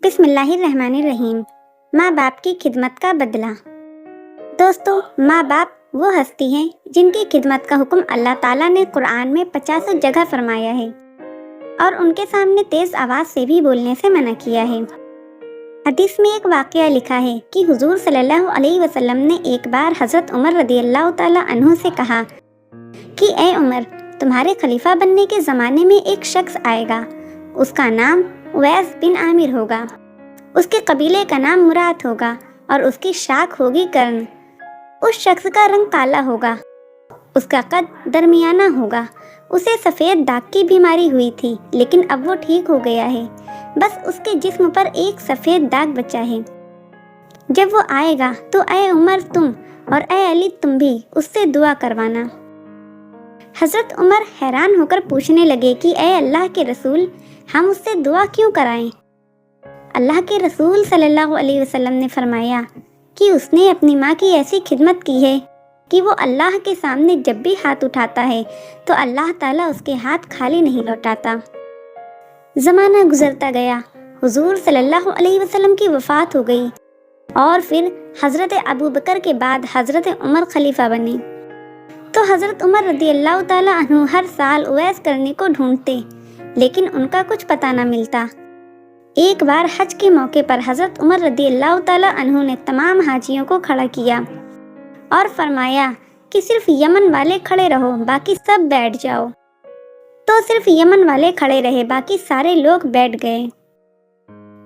بسم اللہ الرحمن الرحیم۔ ماں باپ کی خدمت کا بدلہ۔ دوستو، ماں باپ وہ ہستی ہیں جن کی خدمت کا حکم اللہ تعالیٰ نے قرآن میں 50 جگہ فرمایا ہے اور ان کے سامنے تیز آواز سے بھی بولنے سے منع کیا ہے۔ حدیث میں ایک واقعہ لکھا ہے کہ حضور صلی اللہ علیہ وسلم نے ایک بار حضرت عمر رضی اللہ تعالیٰ عنہ سے کہا کہ اے عمر، تمہارے خلیفہ بننے کے زمانے میں ایک شخص آئے گا، اس کا نام اویس بن عامر ہوگا، اس کے قبیلے کا نام مراد ہوگا اور اس کی شاخ ہوگی کرن۔ اس شخص کا رنگ کالا ہوگا، اس کا قد درمیانہ ہوگا، اسے سفید داغ کی بیماری ہوئی تھی لیکن اب وہ ٹھیک ہو گیا ہے، بس اس کے جسم پر ایک سفید داغ بچا ہے۔ جب وہ آئے گا تو اے عمر تم اور اے علی تم بھی اس سے دعا کروانا۔ حضرت عمر حیران ہو کر پوچھنے لگے کہ اے اللہ کے رسول، ہم اس سے دعا کیوں کرائیں؟ اللہ کے رسول صلی اللہ علیہ وسلم نے فرمایا کہ اس نے اپنی ماں کی ایسی خدمت کی ہے کہ وہ اللہ کے سامنے جب بھی ہاتھ اٹھاتا ہے تو اللہ تعالیٰ اس کے ہاتھ خالی نہیں لوٹاتا۔ زمانہ گزرتا گیا، حضور صلی اللہ علیہ وسلم کی وفات ہو گئی اور پھر حضرت ابوبکر کے بعد حضرت عمر خلیفہ بنے۔ تو حضرت عمر رضی اللہ تعالیٰ عنہ ہر سال اویس کرنے کو ڈھونڈتے لیکن ان کا کچھ پتہ نہ ملتا۔ ایک بار حج کے موقع پر حضرت عمر رضی اللہ تعالیٰ عنہ نے تمام حاجیوں کو کھڑا کیا اور فرمایا کہ صرف یمن والے کھڑے رہو، باقی سب بیٹھ جاؤ۔ تو صرف یمن والے کھڑے رہے، باقی سارے لوگ بیٹھ گئے۔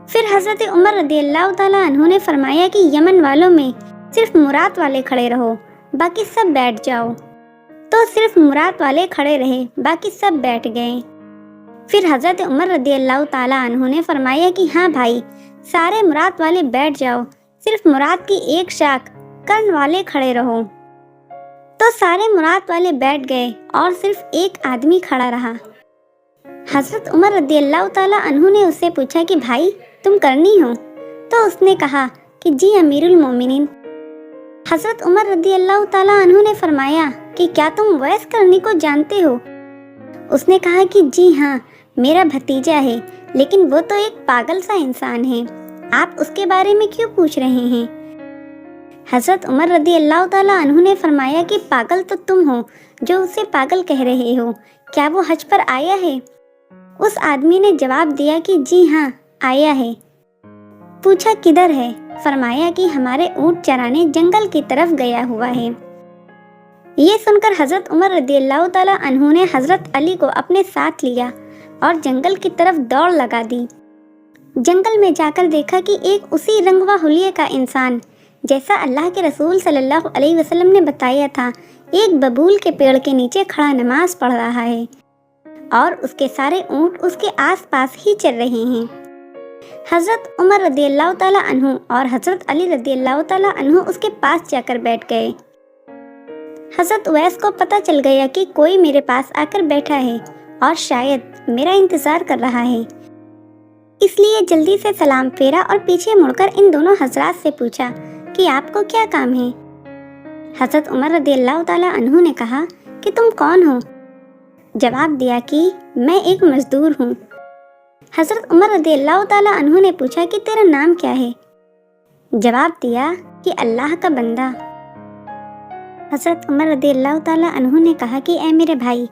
پھر حضرت عمر رضی اللہ تعالیٰ عنہ نے فرمایا کہ یمن والوں میں صرف مراد والے کھڑے رہو، باقی سب بیٹھ جاؤ۔ تو صرف مراد والے کھڑے رہے، باقی سب بیٹھ گئے۔ پھر حضرت عمر رضی اللہ تعالیٰ عنہ نے فرمایا کہ ہاں بھائی، سارے مراد والے بیٹھ جاؤ، صرف مراد کی ایک شاخ کرن والے کھڑے رہو۔ تو سارے مراد والے بیٹھ گئے اور صرف ایک آدمی کھڑا رہا۔ حضرت عمر رضی اللہ تعالیٰ عنہ نے اس سے پوچھا کہ بھائی، تم کرنی ہو؟ تو اس نے کہا کہ جی امیر المومنین۔ حضرت عمر رضی اللہ تعالیٰ عنہ نے فرمایا کہ کیا تم اویس کرنی کو جانتے ہو؟ اس نے کہا کہ جی ہاں، میرا بھتیجا ہے، لیکن وہ تو ایک پاگل سا انسان ہے، آپ اس کے بارے میں کیوں پوچھ رہے ہیں؟ حضرت عمر رضی اللہ تعالیٰ عنہ نے فرمایا کہ پاگل تو تم ہو جو اسے پاگل کہہ رہے ہو، کیا وہ حج پر آیا ہے؟ اس آدمی نے جواب دیا کہ جی ہاں آیا ہے۔ پوچھا کدھر ہے؟ فرمایا کہ ہمارے اونٹ چرانے جنگل کی طرف گیا ہوا ہے۔ یہ سن کر حضرت عمر رضی اللہ تعالیٰ عنہ نے حضرت علی کو اپنے ساتھ لیا اور جنگل کی طرف دوڑ لگا دی۔ جنگل میں جا کر دیکھا کہ ایک اسی رنگ و حلیے کا انسان، جیسا اللہ کے رسول صلی اللہ علیہ وسلم نے بتایا تھا، ایک ببول کے پیڑ کے نیچے کھڑا نماز پڑھ رہا ہے اور اس کے سارے اونٹ اس کے آس پاس ہی چل رہے ہیں۔ حضرت عمر رضی اللہ تعالیٰ عنہ اور حضرت علی رضی اللہ تعالیٰ عنہ اس کے پاس جا کر بیٹھ گئے۔ حضرت اویس کو پتہ چل گیا کہ کوئی میرے پاس آ کر بیٹھا ہے اور شاید میرا انتظار کر رہا ہے، اس لیے جلدی سے سلام پھیرا اور پیچھے مڑ کر ان دونوں حضرات سے پوچھا کہ آپ کو کیا کام ہے؟ حضرت عمر رضی اللہ تعالیٰ عنہ نے کہا کہ تم کون ہو؟ جواب دیا کہ میں ایک مزدور ہوں۔ حضرت عمر رضی اللہ تعالیٰ عنہ نے پوچھا کہ تیرا نام کیا ہے؟ جواب دیا کہ اللہ کا بندہ۔ حضرت عمر رضی اللہ تعالیٰ عنہ نے کہا کہ اے میرے بھائی،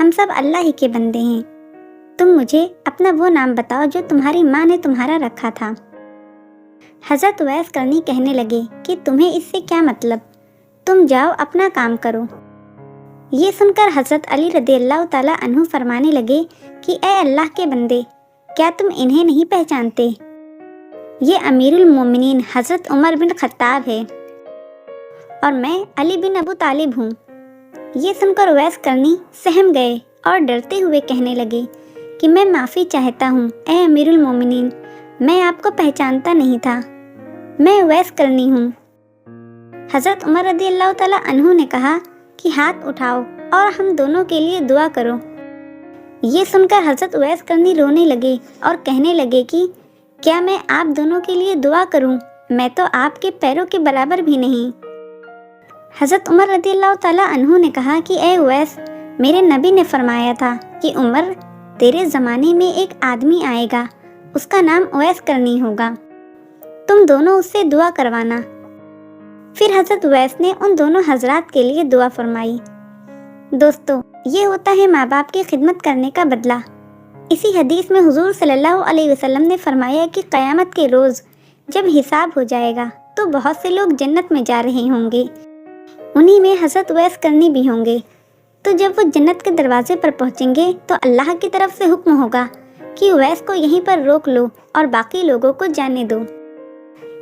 ہم سب اللہ ہی کے بندے ہیں، تم مجھے اپنا وہ نام بتاؤ جو تمہاری ماں نے تمہارا رکھا تھا۔ حضرت اویس کرنی کہنے لگے کہ تمہیں اس سے کیا مطلب، تم جاؤ اپنا کام کرو۔ یہ سن کر حضرت علی رضی اللہ تعالیٰ عنہ فرمانے لگے کہ اے اللہ کے بندے، کیا تم انہیں نہیں پہچانتے؟ یہ امیر المومنین حضرت عمر بن خطاب ہے اور میں علی بن ابو طالب ہوں۔ یہ سن کر اویس کرنی سہم گئے اور ڈرتے ہوئے کہنے لگے کہ میں معافی چاہتا ہوں اے امیر المومنین، میں آپ کو پہچانتا نہیں تھا، میں اویس کرنی ہوں۔ حضرت عمر رضی اللہ تعالیٰ عنہ نے کہا کہ ہاتھ اٹھاؤ اور ہم دونوں کے لیے دعا کرو۔ یہ سن کر حضرت اویس کرنی رونے لگے اور کہنے لگے کہ کیا میں آپ دونوں کے لیے دعا کروں؟ میں تو آپ کے پیروں کے برابر بھی نہیں۔ حضرت عمر رضی اللہ تعالیٰ عنہ نے کہا کہ اے اویس، میرے نبی نے فرمایا تھا کہ عمر، تیرے زمانے میں ایک آدمی آئے گا، اس کا نام اویس کرنی ہوگا، تم دونوں اس سے دعا کروانا۔ پھر حضرت اویس نے ان دونوں حضرات کے لیے دعا فرمائی۔ دوستو، یہ ہوتا ہے ماں باپ کی خدمت کرنے کا بدلہ۔ اسی حدیث میں حضور صلی اللہ علیہ وسلم نے فرمایا کہ قیامت کے روز جب حساب ہو جائے گا تو بہت سے لوگ جنت میں جا رہے ہوں گے، انہی میں حضرت اویس کرنی بھی ہوں گے۔ تو جب وہ جنت کے دروازے پر پہنچیں گے تو اللہ کی طرف سے حکم ہوگا کہ اویس کو یہیں پر روک لو اور باقی لوگوں کو جانے دو۔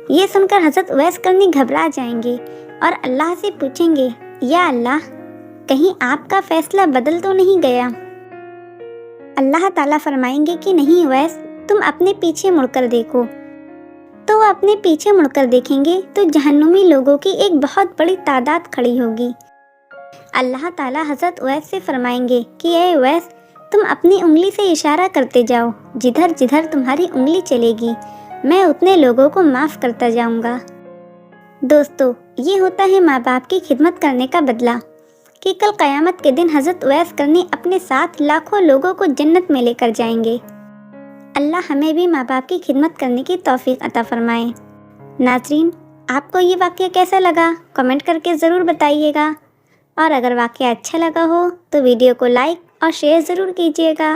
یہ سن کر حضرت اویس کرنی گھبرا جائیں گے اور اللہ سے پوچھیں گے، یا اللہ، کہیں آپ کا فیصلہ بدل تو نہیں گیا؟ اللہ تعالیٰ فرمائیں گے کہ نہیں اویس، تم اپنے پیچھے مڑ کر دیکھو۔ تو وہ اپنے پیچھے مڑ کر دیکھیں گے تو جہنمی لوگوں کی ایک بہت بڑی تعداد کھڑی ہوگی۔ اللہ تعالیٰ حضرت اویس سے فرمائیں گے کہ اے اویس، تم اپنی انگلی سے اشارہ کرتے جاؤ، جدھر جدھر تمہاری انگلی چلے گی میں اتنے لوگوں کو معاف کرتا جاؤں گا۔ دوستو، یہ ہوتا ہے ماں باپ کی خدمت کرنے کا بدلہ کہ کل قیامت کے دن حضرت اویس کرنی اپنے ساتھ لاکھوں لوگوں کو جنت میں لے کر جائیں گے۔ اللہ ہمیں بھی ماں باپ کی خدمت کرنے کی توفیق عطا فرمائے۔ ناظرین، آپ کو یہ واقعہ کیسا لگا کمنٹ کر کے ضرور بتائیے گا، اور اگر واقعہ اچھا لگا ہو تو ویڈیو کو لائک اور شیئر ضرور کیجیے گا۔